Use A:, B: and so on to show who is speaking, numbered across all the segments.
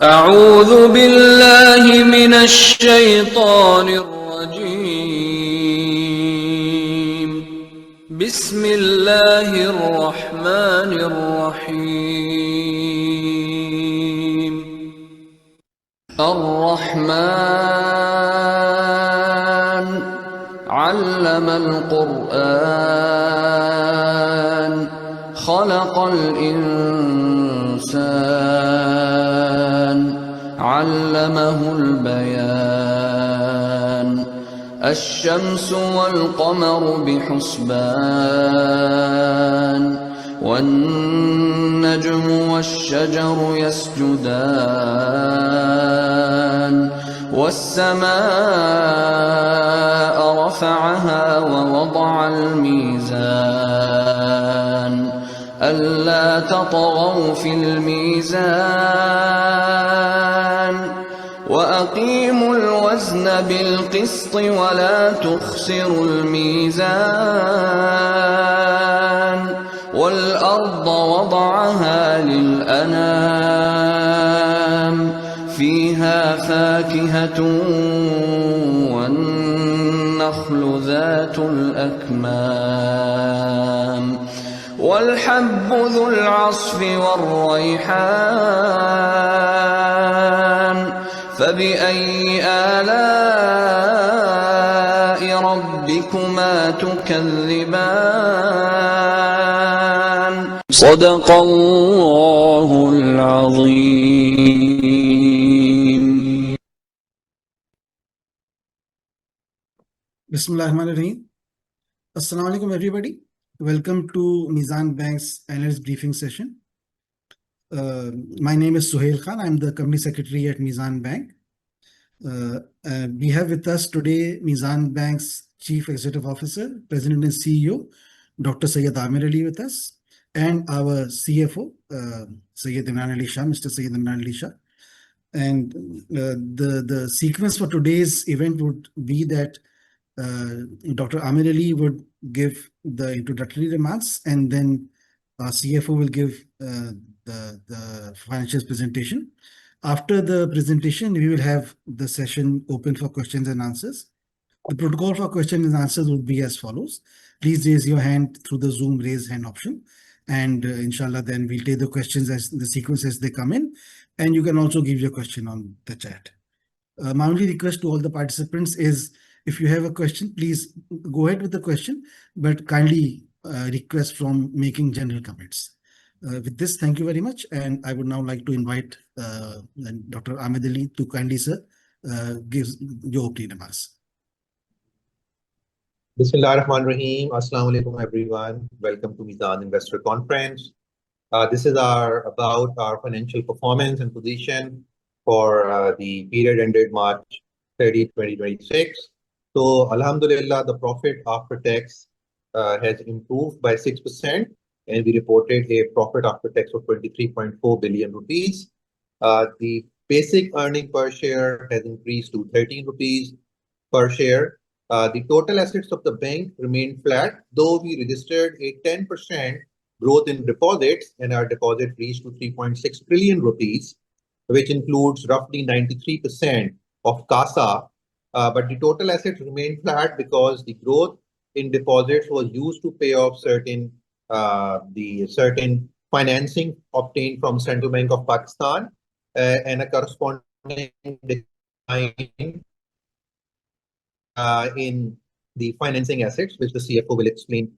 A: أعوذ بالله من الشيطان الرجيم. بسم الله الرحمن الرحيم. الرحمن علم القرآن خلق الإنسان علمه البيان الشمس والقمر بحسبان والنجم والشجر يسجدان والسماء رفعها ووضع الميزان ألا تطغوا في الميزان وأقيموا الوزن بالقسط ولا تخسروا الميزان والأرض وضعها للأنام فيها فاكهة والنخل ذات الأكمام والحب ذو العصف والريحان فبأي آلاء ربكما تكذبان صدق الله العظيم.
B: Bismillahirrahmanirrahim. Assalamu alaikum everybody. Welcome to Meezan Bank's analyst briefing session. My name is Suhail Khan. I'm the company secretary at Meezan Bank. We have with us today Meezan Bank's Chief Executive Officer, President and CEO, Dr. Syed Amir Ali with us, and our CFO, Syed Imran Ali Shah, Mr. Syed Imran Ali Shah. And the sequence for today's event would be that Dr. Amir Ali would give the introductory remarks, and then our CFO will give the financials presentation. After the presentation, we will have the session open for questions and answers. The protocol for questions and answers would be as follows. Please raise your hand through the Zoom raise hand option, and inshallah then we'll take the questions as the sequence as they come in, and you can also give your question on the chat. My only request to all the participants is, if you have a question, please go ahead with the question, but kindly request from making general comments. With this, thank you very much. And I would now like to invite Dr. Ahmed Ali to kindly, sir, give your opening remarks.
C: Bismillahirrahmanirrahim. Assalamu alaikum everyone. Welcome to Meezan Investor Conference. This is about our financial performance and position for the period ended March 30, 2026. So, Alhamdulillah, the profit after tax has improved by 6%, and we reported a profit after tax of 23.4 billion rupees. The basic earning per share has increased to 13 rupees per share. The total assets of the bank remained flat, though we registered a 10% growth in deposits, and our deposit reached to 3.6 trillion rupees, which includes roughly 93% of CASA. But the total assets remained flat because the growth in deposits was used to pay off certain financing obtained from Central Bank of Pakistan, and a corresponding decline in the financing assets, which the CFO will explain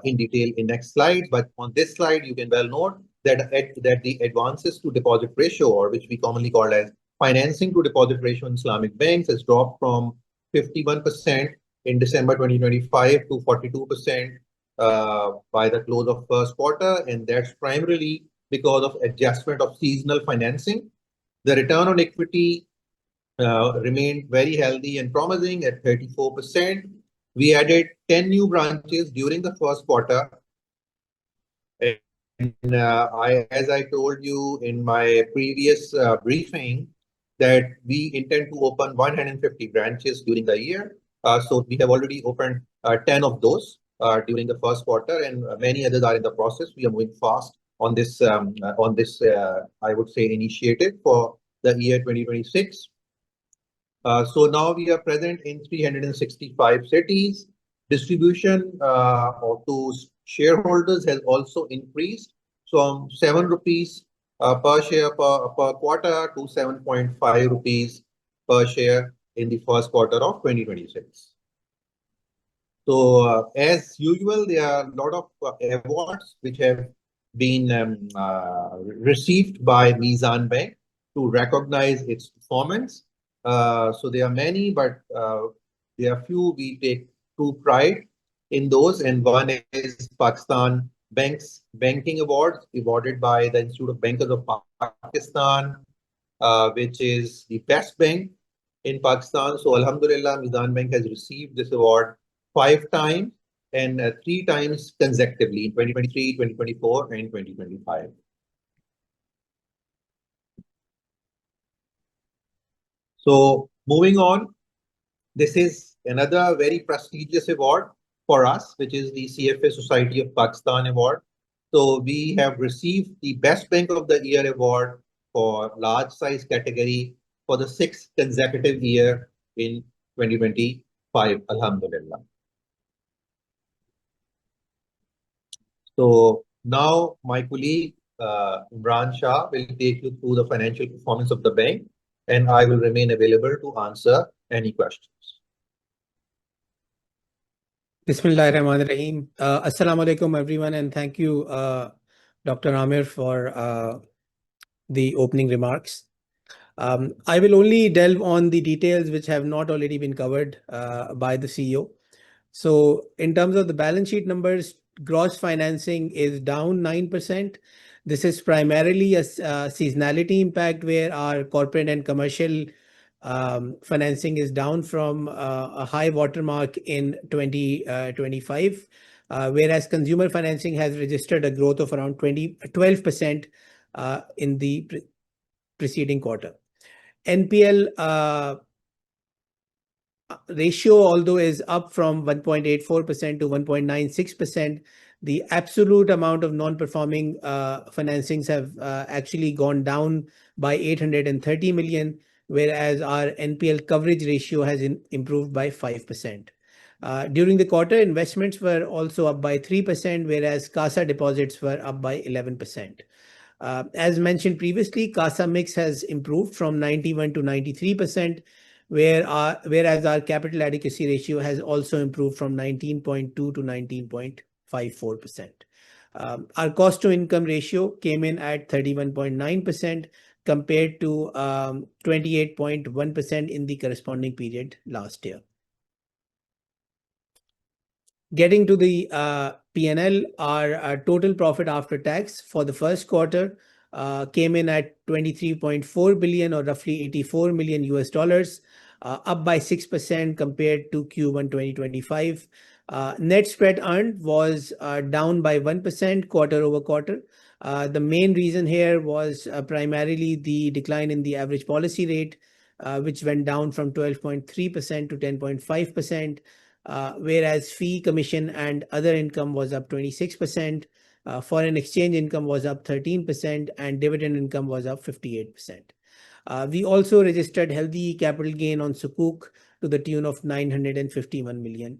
C: in detail in next slide. But on this slide, you can well note that the advances to deposit ratio, or which we commonly call as financing to deposit ratio in Islamic banks, has dropped from 51% in December 2025 to 42% by the close of first quarter, and that's primarily because of adjustment of seasonal financing. The return on equity remained very healthy and promising at 34%. We added 10 new branches during the first quarter. And as I told you in my previous briefing, that we intend to open 150 branches during the year. So we have already opened 10 of those during the first quarter, and many others are in the process. We are moving fast on this, I would say, initiative for the year 2026. So now we are present in 365 cities. Distribution to shareholders has also increased from 7 rupees per share per quarter to 7.5 rupees per share in the first quarter of 2026. So as usual, there are a lot of awards which have been received by Meezan Bank to recognize its performance. So there are many, but there are few we take true pride in those. And one is Pakistan Bank's Banking Award, awarded by the Institute of Bankers of Pakistan, which is the best bank in Pakistan. So Alhamdulillah, Meezan Bank has received this award 5 times and 3 times consecutively in 2023, 2024, and 2025. So moving on, this is another very prestigious award for us, which is the CFA Society of Pakistan Award. So we have received the Best Bank of the Year award for large size category for the 6th consecutive year in 2025, Alhamdulillah. So now my colleague Imran Shah will take you through the financial performance of the bank, and I will remain available to answer any questions.
D: Bismillahirrahmanirrahim. Assalamu alaikum, everyone, and thank you, Dr. Amir, for the opening remarks. I will only delve on the details which have not already been covered by the CEO. So in terms of the balance sheet numbers, gross financing is down 9%. This is primarily a seasonality impact where our corporate and commercial financing is down from a high watermark in 2025, whereas consumer financing has registered a growth of around 12% in the preceding quarter. NPL ratio, although is up from 1.84% to 1.96%, the absolute amount of non-performing financings have actually gone down by 830 million, whereas our NPL coverage ratio has improved by 5%. During the quarter, investments were also up by 3%, whereas CASA deposits were up by 11%. As mentioned previously, CASA mix has improved from 91 to 93%, whereas our capital adequacy ratio has also improved from 19.2 to 19.54%. Our cost to income ratio came in at 31.9% compared to 28.1% in the corresponding period last year. Getting to the P&L, our total profit after tax for the first quarter came in at 23.4 billion, or roughly $84 million, up by 6% compared to Q1 2025. Net spread earned was down by 1% quarter over quarter. The main reason here was primarily the decline in the average policy rate, which went down from 12.3% to 10.5%. Whereas fee, commission, and other income was up 26%, foreign exchange income was up 13%, and dividend income was up 58%. We also registered healthy capital gain on Sukuk to the tune of 951 million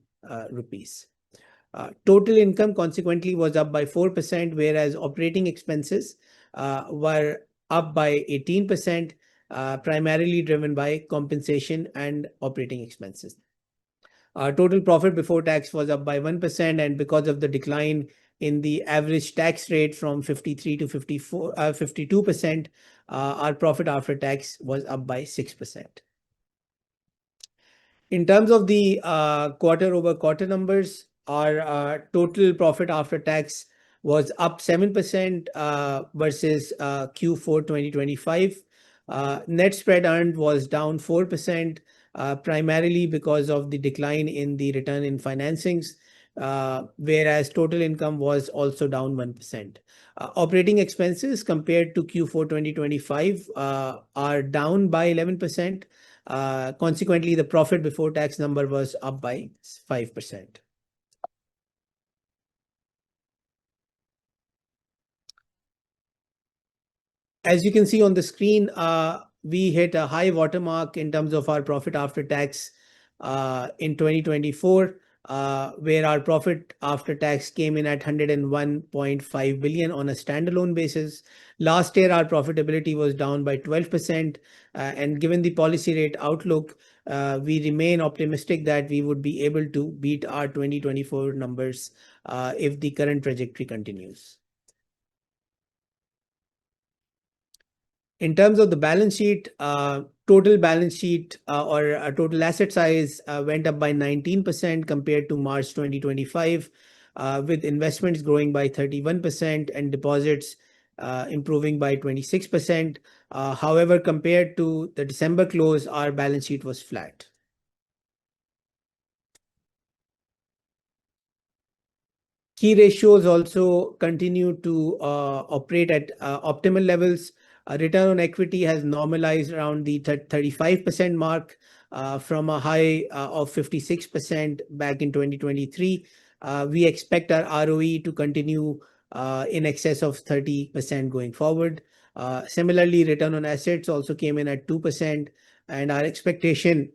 D: rupees. Total income consequently was up by 4%, whereas operating expenses were up by 18%, primarily driven by compensation and operating expenses. Our total profit before tax was up by 1%, and because of the decline in the average tax rate from 53 to 52%, our profit after tax was up by 6%. In terms of the quarter over quarter numbers, our total profit after tax was up 7% versus Q4 2025. Net spread earned was down 4%, primarily because of the decline in the return in financings, whereas total income was also down 1%. Operating expenses compared to Q4 2025 are down by 11%. Consequently, the profit before tax number was up by 5%. As you can see on the screen, we hit a high watermark in terms of our profit after tax in 2024, where our profit after tax came in at 101.5 billion on a standalone basis. Last year, our profitability was down by 12%, and given the policy rate outlook, we remain optimistic that we would be able to beat our 2024 numbers if the current trajectory continues. In terms of the balance sheet, total balance sheet or total asset size went up by 19% compared to March 2025, with investments growing by 31% and deposits improving by 26%. However, compared to the December close, our balance sheet was flat. Key ratios also continue to operate at optimal levels. Return on equity has normalized around the 35% mark from a high of 56% back in 2023. We expect our ROE to continue in excess of 30% going forward. Similarly, return on assets also came in at 2%, and our expectation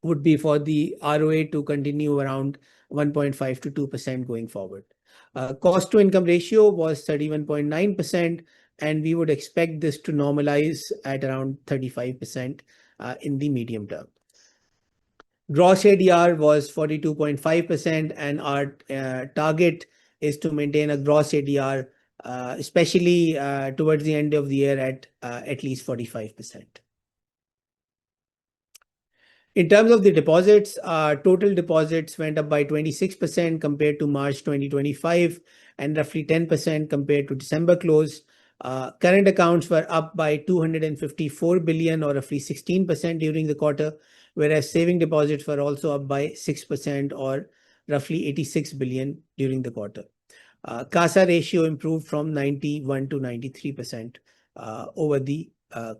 D: would be for the ROA to continue around 1.5 to 2% going forward. Cost to income ratio was 31.9%, and we would expect this to normalize at around 35% in the medium term. Gross ADR was 42.5%, and our target is to maintain a gross ADR, especially towards the end of the year, at least 45%. In terms of the deposits, total deposits went up by 26% compared to March 2025 and roughly 10% compared to December close. Current accounts were up by 254 billion or roughly 16% during the quarter, whereas saving deposits were also up by 6% or roughly 86 billion during the quarter. CASA ratio improved from 91 to 93% over the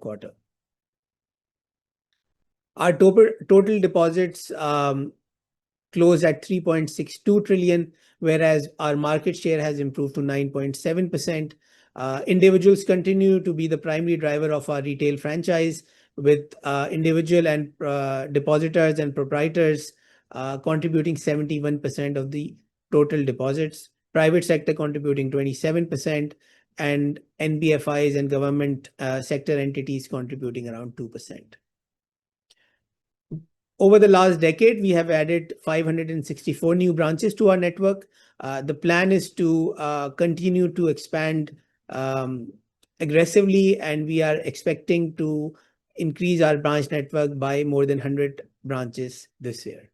D: quarter. Our total deposits closed at 3.62 trillion, whereas our market share has improved to 9.7%. Individuals continue to be the primary driver of our retail franchise, with individual and depositors and proprietors contributing 71% of the total deposits, private sector contributing 27%, and NBFIs and government sector entities contributing around 2%. Over the last decade, we have added 564 new branches to our network. The plan is to continue to expand aggressively, and we are expecting to increase our branch network by more than 100 branches this year.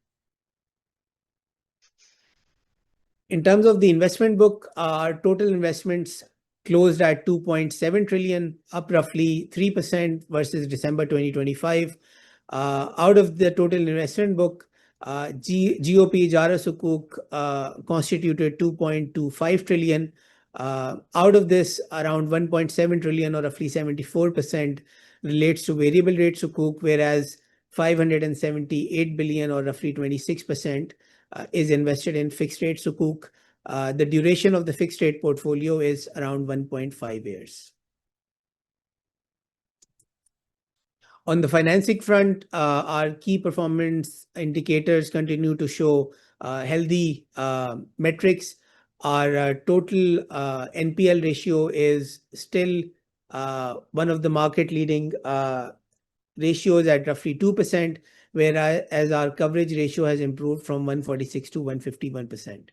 D: In terms of the investment book, our total investments closed at 2.7 trillion, up roughly 3% versus December 2025. Out of the total investment book, GOP Jara Sukuk constituted 2.25 trillion. Out of this, around 1.7 trillion or roughly 74% relates to variable rate Sukuk, whereas 578 billion or roughly 26% is invested in fixed rate Sukuk. The duration of the fixed rate portfolio is around 1.5 years. On the financing front, our key performance indicators continue to show healthy metrics. Our total NPL ratio is still one of the market leading ratios at roughly 2%, whereas our coverage ratio has improved from 146 to 151%.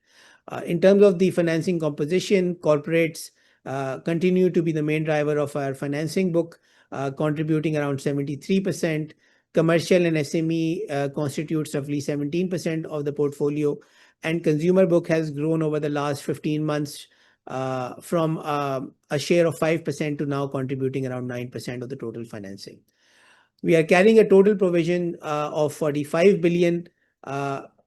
D: In terms of the financing composition, corporates continue to be the main driver of our financing book, contributing around 73%. Commercial and SME constitutes roughly 17% of the portfolio, and consumer book has grown over the last 15 months from a share of 5% to now contributing around 9% of the total financing. We are carrying a total provision of 45 billion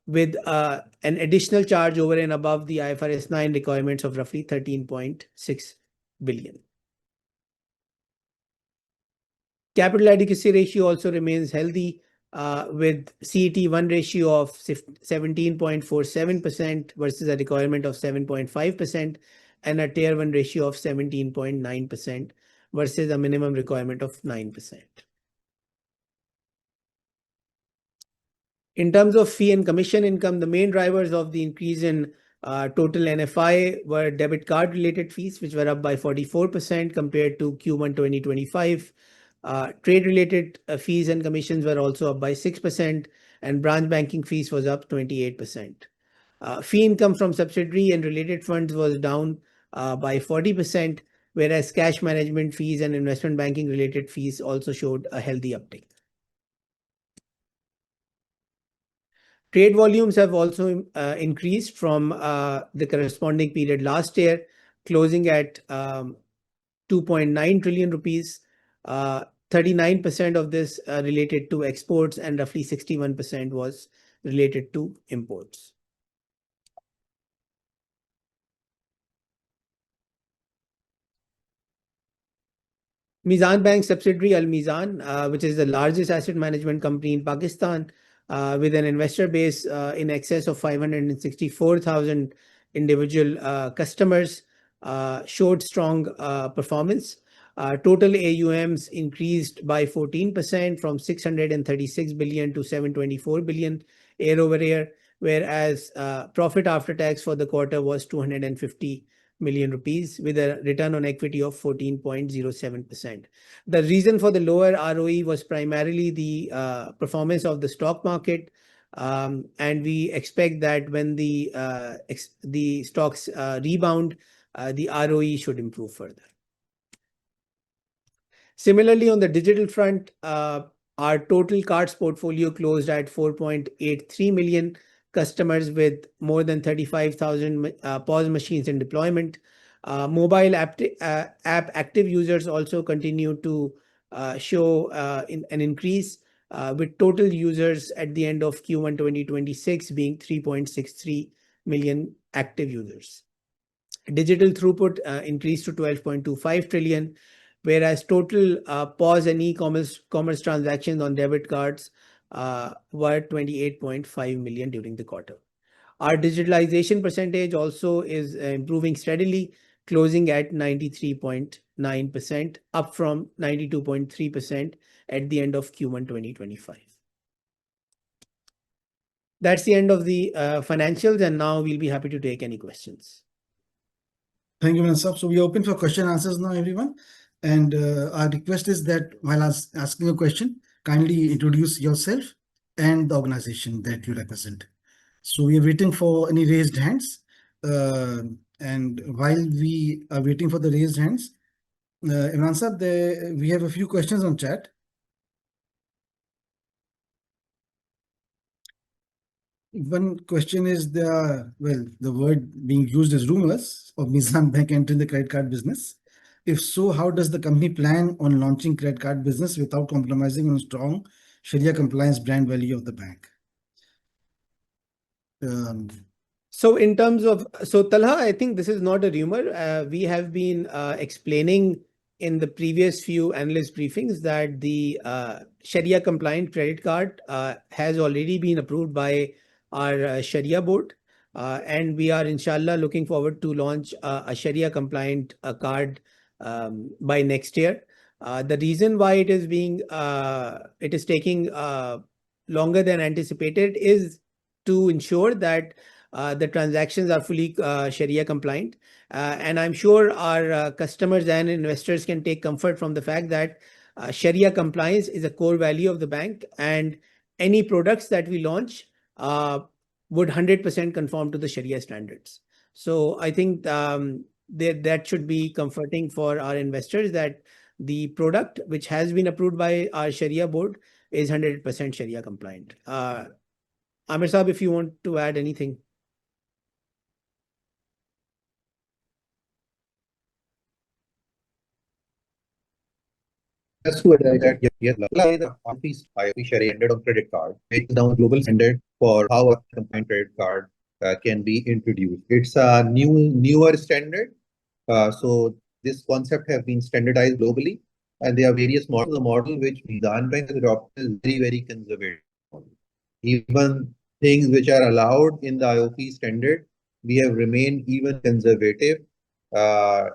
D: with an additional charge over and above the IFRS 9 requirements of roughly 13.6 billion. Capital adequacy ratio also remains healthy with CET1 ratio of 17.47% versus a requirement of 7.5% and a Tier 1 ratio of 17.9% versus a minimum requirement of 9%. In terms of fee and commission income, the main drivers of the increase in total NFI were debit card related fees, which were up by 44% compared to Q1 2025. Trade related fees and commissions were also up by 6%, and branch banking fees was up 28%. Fee income from subsidiary and related funds was down by 40%, whereas cash management fees and investment banking related fees also showed a healthy uptick. Trade volumes have also increased from the corresponding period last year, closing at 2.9 trillion rupees. 39% of this related to exports and roughly 61% was related to imports. Meezan Bank subsidiary Al Meezan, which is the largest asset management company in Pakistan, with an investor base in excess of 564,000 individual customers, showed strong performance. Total AUMs increased by 14% from 636 billion to 724 billion year over year, whereas profit after tax for the quarter was 250 million rupees with a return on equity of 14.07%. The reason for the lower ROE was primarily the performance of the stock market, and we expect that when the stocks rebound, the ROE should improve further. Similarly, on the digital front, our total cards portfolio closed at 4.83 million customers with more than 35,000 POS machines in deployment. Mobile app active users also continue to show an increase, with total users at the end of Q1 2026 being 3.63 million active users. Digital throughput increased to 12.25 trillion, whereas total POS and e-commerce transactions on debit cards were 28.5 million during the quarter. Our digitalization percentage also is improving steadily, closing at 93.9%, up from 92.3% at the end of Q1 2025. That's the end of the financials, and now we'll be happy to take any questions.
B: Thank you, Mr. So we open for question answers now, everyone. And our request is that while asking a question, kindly introduce yourself and the organization that you represent. So we are waiting for any raised hands. And while we are waiting for the raised hands, Imran sir, we have a few questions on chat. One question is the word being used is rumors of Meezan Bank entering the credit card business. If so, how does the company plan on launching credit card business without compromising on strong Sharia compliance brand value of the bank?
D: So in terms of, Talha, I think this is not a rumor. We have been explaining in the previous few analyst briefings that the Sharia compliant credit card has already been approved by our Sharia board. And we are inshallah looking forward to launch a Sharia compliant card by next year. The reason why it is taking longer than anticipated is to ensure that the transactions are fully Sharia compliant. And I'm sure our customers and investors can take comfort from the fact that Sharia compliance is a core value of the bank, and any products that we launch would 100% conform to the Sharia standards. So I think that should be comforting for our investors that the product which has been approved by our Sharia board is 100% Sharia compliant. Amir Saab, if you want to add anything.
C: Just to add that, yes, the IOP Sharia ended on credit card, making down global standard for how a compliant credit card can be introduced. It's a newer standard. So this concept has been standardized globally, and there are various models. The model which Meezan Bank has adopted is very, very conservative. Even things which are allowed in the IOP standard, we have remained even conservative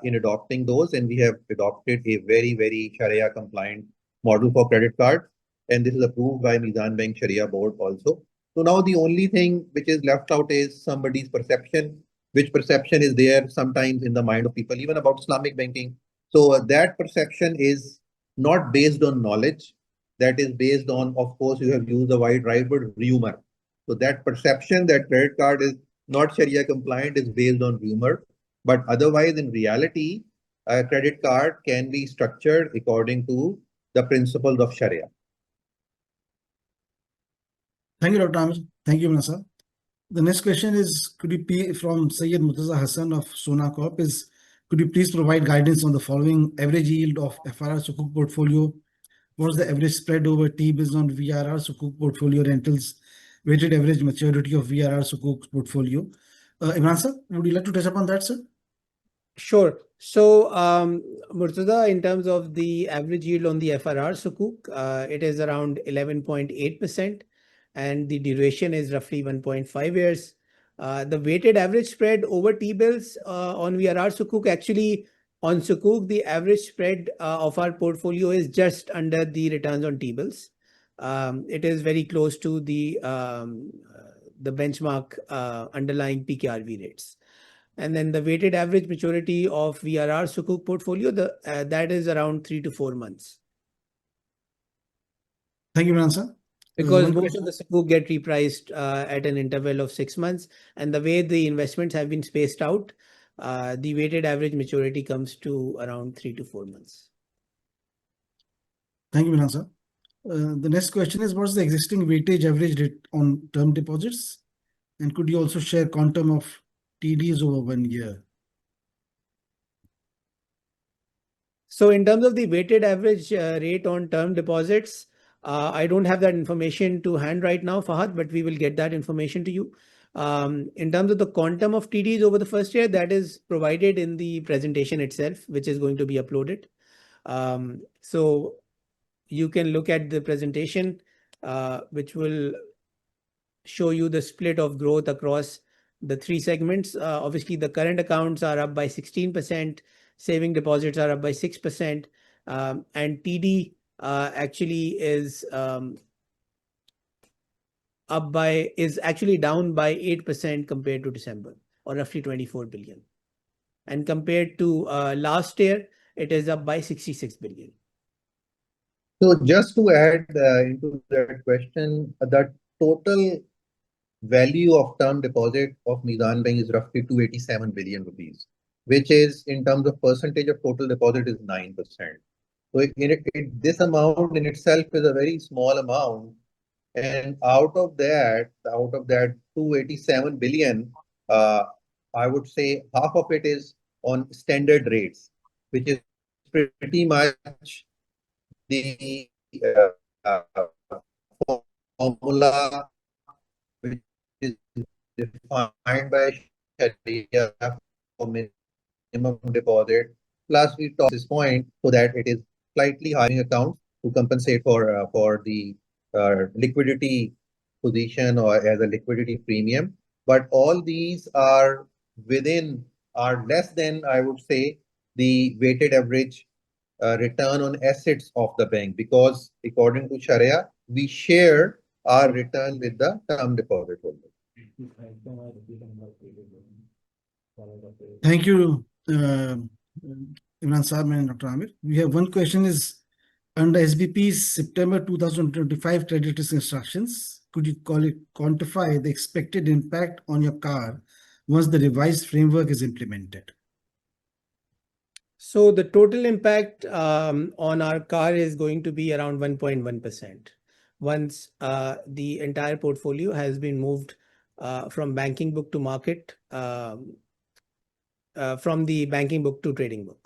C: in adopting those, and we have adopted a very, very Sharia compliant model for credit card, and this is approved by Meezan Bank Sharia board also. So now the only thing which is left out is somebody's perception, which perception is there sometimes in the mind of people, even about Islamic banking. So that perception is not based on knowledge. That is based on, of course, you have used the right word, rumor. So that perception that credit card is not Sharia compliant is based on rumor. But otherwise, in reality, a credit card can be structured according to the principles of Sharia.
B: Thank you, Dr. Amir. Thank you, Manasa. The next question is, could you please, from Sayyid Murtaza Hassan of Sona Corp, is, could you please provide guidance on the following: average yield of FRR Sukuk portfolio? What's the average spread over T-bills on VRR Sukuk portfolio rentals? Weighted average maturity of VRR Sukuk portfolio? Imran sir, would you like to touch upon that, sir?
D: Sure. So, Murtaza, in terms of the average yield on the FRR Sukuk, it is around 11.8%, and the duration is roughly 1.5 years. The weighted average spread over T-bills on VRR Sukuk, actually on Sukuk, the average spread of our portfolio is just under the returns on T-bills. It is very close to the benchmark underlying PKRV rates. And then the weighted average maturity of VRR Sukuk portfolio, that is around 3 to 4 months.
B: Thank you, Imran sir.
D: Because most of the Sukuk get repriced at an interval of 6 months. And the way the investments have been spaced out, the weighted average maturity comes to around 3 to 4 months.
B: Thank you, Imran sir. The next question is, what's the existing weightage average rate on term deposits? And could you also share quantum of TDs over 1 year?
D: So in terms of the weighted average rate on term deposits, I don't have that information to hand right now, Fahad, but we will get that information to you. In terms of the quantum of TDs over the first year, that is provided in the presentation itself, which is going to be uploaded. So you can look at the presentation, which will show you the split of growth across the 3 segments. Obviously, the current accounts are up by 16%, saving deposits are up by 6%, and TD actually is actually down by 8% compared to December, or roughly 24 billion. And compared to last year, it is up by 66 billion.
C: So just to add into that question, the total value of term deposit of Meezan Bank is roughly 287 billion rupees, which is in terms of percentage of total deposit is 9%. So this amount in itself is a very small amount. And out of that 287 billion, I would say half of it is on standard rates, which is pretty much the formula which is defined by Sharia for minimum deposit. Plus, we talk this point so that it is slightly higher account to compensate for the liquidity position or as a liquidity premium. But all these are less than, I would say, the weighted average return on assets of the bank, because according to Sharia, we share our return with the term deposit holder.
B: Thank you, Imran Saab and Dr. Amir. We have one question is, under SBP's September 2025 credit risk instructions, could you quantify the expected impact on your car once the revised framework is implemented?
D: So the total impact on our car is going to be around 1.1% once the entire portfolio has been moved from banking book to market, from the banking book to trading book.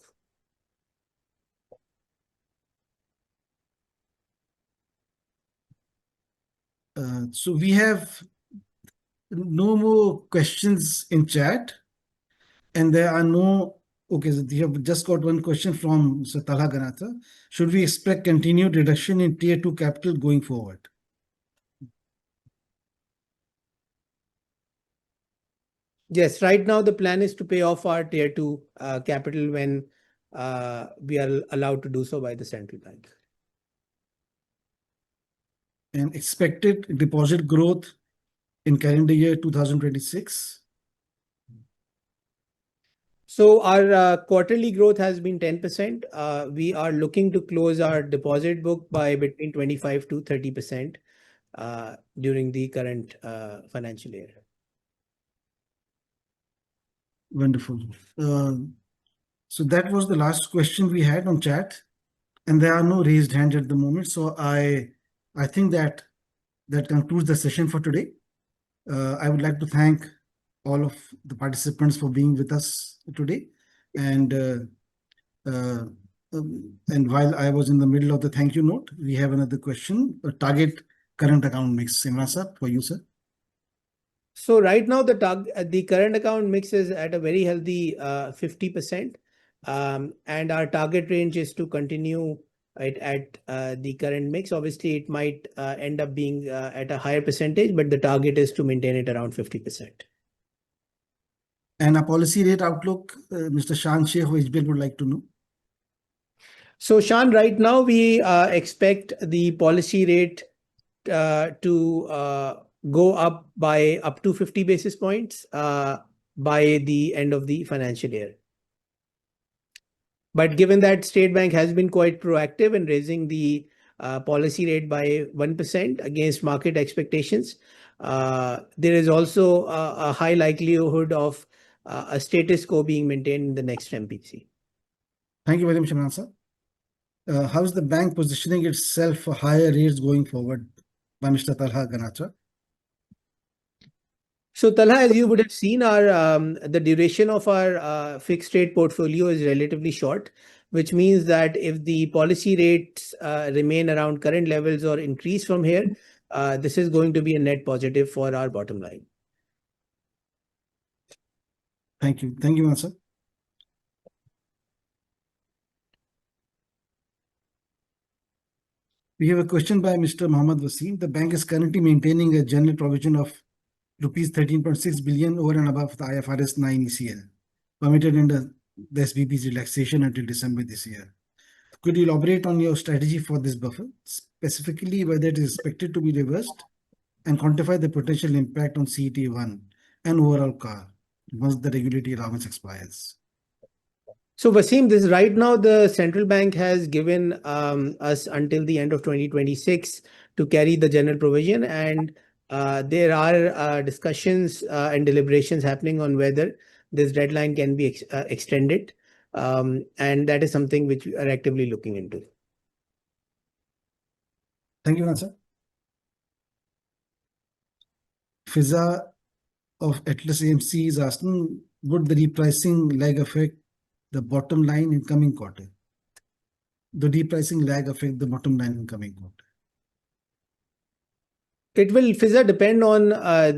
B: So we have no more questions in chat, and there are no. Okay, so we have just got one question from Mr. Talha Ganata. Should we expect continued reduction in Tier 2 capital going forward?
D: Yes, right now the plan is to pay off our Tier 2 capital when we are allowed to do so by the central bank.
B: And expected deposit growth in calendar year 2026?
D: So our quarterly growth has been 10%. We are looking to close our deposit book by between 25 to 30% during the current financial year.
B: Wonderful. So that was the last question we had on chat, and there are no raised hands at the moment. So I think that concludes the session for today. I would like to thank all of the participants for being with us today. And while I was in the middle of the thank you note, we have another question. A target current account mix. Imran sir, for you, sir.
D: So right now the current account mix is at a very healthy 50%, and our target range is to continue it at the current mix. Obviously, it might end up being at a higher percentage, but the target is to maintain it around 50%.
B: And a policy rate outlook, Mr. Shan Sheikh of MEBL would like to know.
D: So Shan, right now we expect the policy rate to go up by up to 50 basis points by the end of the financial year. But given that State Bank has been quite proactive in raising the policy rate by 1% against market expectations, there is also a high likelihood of a status quo being maintained in the next MPC.
B: Thank you very much, Imran sir. How is the bank positioning itself for higher rates going forward, by Mr. Talha Ganatra?
D: So Talha, as you would have seen, the duration of our fixed rate portfolio is relatively short, which means that if the policy rates remain around current levels or increase from here, this is going to be a net positive for our bottom line.
B: Thank you. Thank you, Imran sir. We have a question by Mr. Mohammad Wasim. The bank is currently maintaining a general provision of rupees 13.6 billion over and above the IFRS 9 ECL, permitted under the SBB's relaxation until December this year. Could you elaborate on your strategy for this buffer, specifically whether it is expected to be reversed, and quantify the potential impact on CET1 and overall CAR once the regulatory allowance expires?
D: So Wasim, this right now the central bank has given us until the end of 2026 to carry the general provision, and there are discussions and deliberations happening on whether this deadline can be extended, and that is something which we are actively looking into.
B: Thank you, Ansar. Fiza of Atlas AMC is asking, would the repricing lag affect the bottom line in coming quarter? The repricing lag affect the bottom line in coming quarter?
D: It will, Fiza, depend on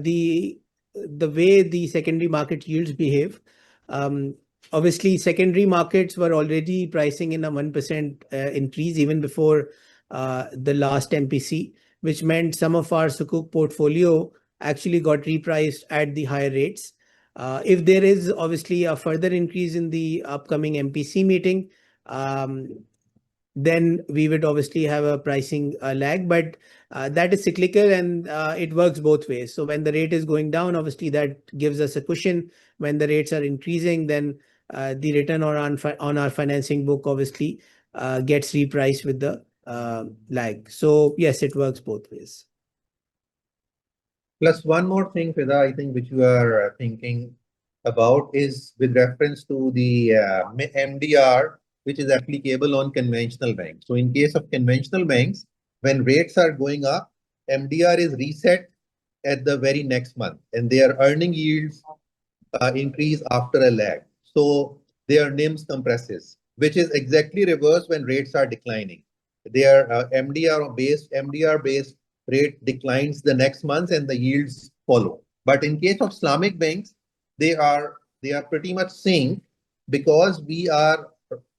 D: the way the secondary market yields behave. Obviously, secondary markets were already pricing in a 1% increase even before the last MPC, which meant some of our Sukuk portfolio actually got repriced at the higher rates. If there is obviously a further increase in the upcoming MPC meeting, then we would obviously have a pricing lag, but that is cyclical and it works both ways. So when the rate is going down, obviously that gives us a cushion. When the rates are increasing, then the return on our financing book obviously gets repriced with the lag. So yes, it works both ways.
C: Plus one more thing, Fiza, I think which you are thinking about is with reference to the MDR, which is applicable on conventional banks. So in case of conventional banks, when rates are going up, MDR is reset at the very next month and their earning yields increase after a lag. So their NIMs compresses, which is exactly reverse when rates are declining. Their MDR based rate declines the next month and the yields follow. But in case of Islamic banks, they are pretty much same because we are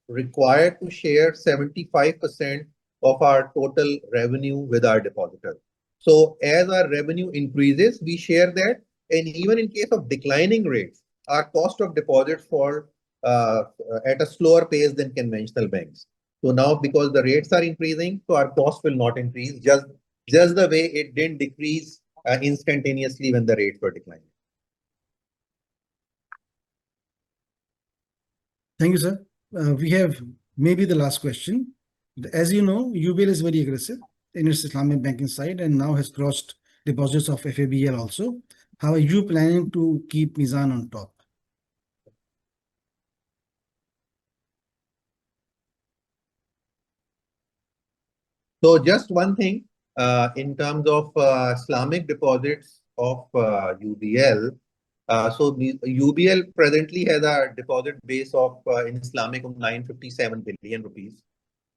C: required to share 75% of our total revenue with our depositor. So as our revenue increases, we share that. And even in case of declining rates, our cost of deposits fall at a slower pace than conventional banks. So now because the rates are increasing, so our cost will not increase just the way it didn't decrease instantaneously when the rates were declining.
B: Thank you, sir. We have maybe the last question. As you know, UBL is very aggressive in its Islamic banking side and now has crossed deposits of FABL also. How are you planning to keep Meezan on top?
C: So just one thing, in terms of Islamic deposits of UBL. So UBL presently has a deposit base of in Islamic of 957 billion rupees.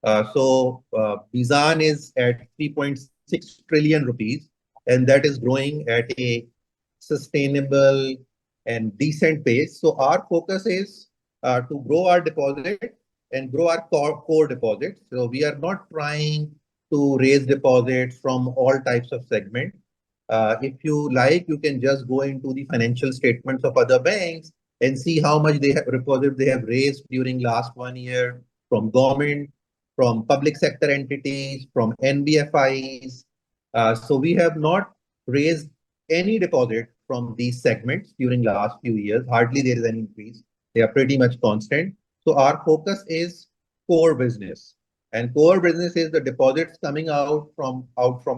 C: So Meezan is at 3.6 trillion rupees, and that is growing at a sustainable and decent pace. So our focus is to grow our deposit and grow our core deposits. So we are not trying to raise deposits from all types of segments. If you like, you can just go into the financial statements of other banks and see how much deposits they have raised during last 1 year from government, from public sector entities, from NBFIs. So we have not raised any deposit from these segments during last few years. Hardly there is an increase. They are pretty much constant. So our focus is core business. And core business is the deposits coming out from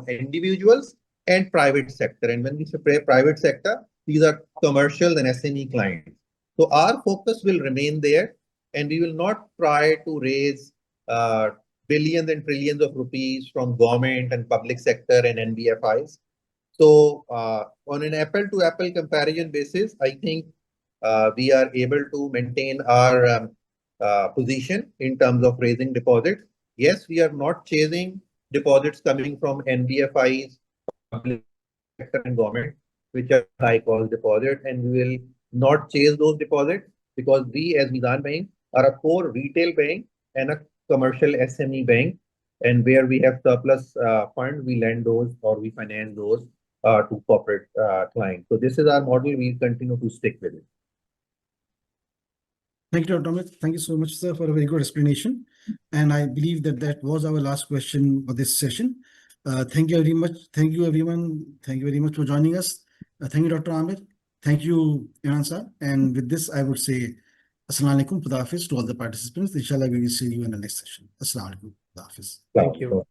C: individuals and private sector. And when we say private sector, these are commercial and SME clients. So our focus will remain there, and we will not try to raise billions and trillions of rupees from government and public sector and NBFIs. So on an apple-to-apple comparison basis, I think we are able to maintain our position in terms of raising deposits. Yes, we are not chasing deposits coming from NBFIs, public sector and government, which are high cost deposit, and we will not chase those deposits because we as Meezan Bank are a core retail bank and a commercial SME bank, and where we have surplus funds, we lend those or we finance those to corporate clients. So this is our model. We continue to stick with it.
B: Thank you, Dr. Amit. Thank you so much, sir, for a very good explanation. And I believe that that was our last question for this session. Thank you very much. Thank you, everyone. Thank you very much for joining us. Thank you, Dr. Amit. Thank you, Imran sir. And with this, I would say Assalamu alaikum, Khuda Hafiz to all the participants. Inshallah, we will see you in the next session. Assalamu alaikum, Khuda Hafiz.
D: Thank you.